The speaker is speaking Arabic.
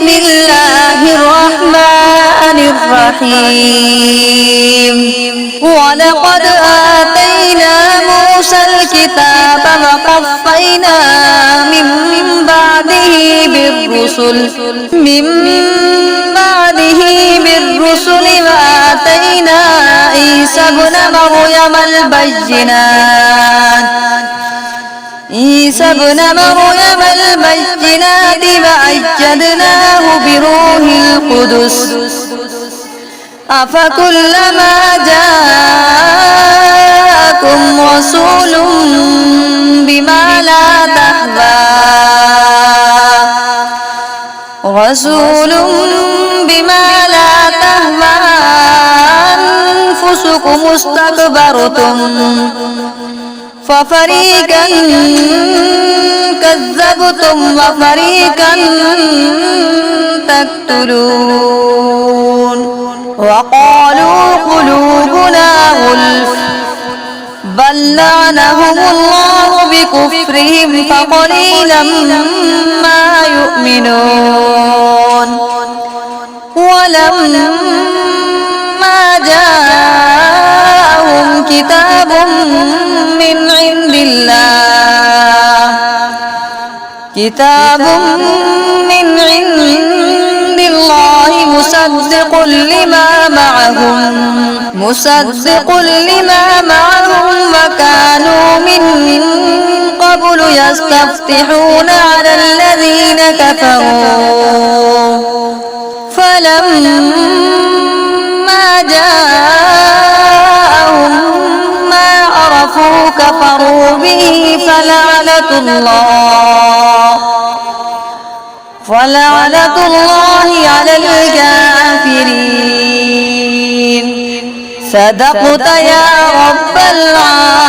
بسم الله الرحمن الرحيم ولقد آتينا موسى الكتاب وقفينا من بعده بالرسل وآتينا عيسى ابن مريم البينات وأيدناه بروح القدس أفكلما جاءكم رسول بما لا تهوى أنفسكم استكبرتم ففريقا كذبتم وفريقا تقتلون وقالوا قلوبنا غلف بل لعنهم الله بكفرهم فقليلا ما يؤمنون ولما جاءهم كتاب من عند الله مصدق لما معهم وكانوا من قبل يستفتحون على الذين كفروا فلما جاءهم ما عرفوا كفروا به فلعنة الله على الكافرين صدقت يا رب العالمين.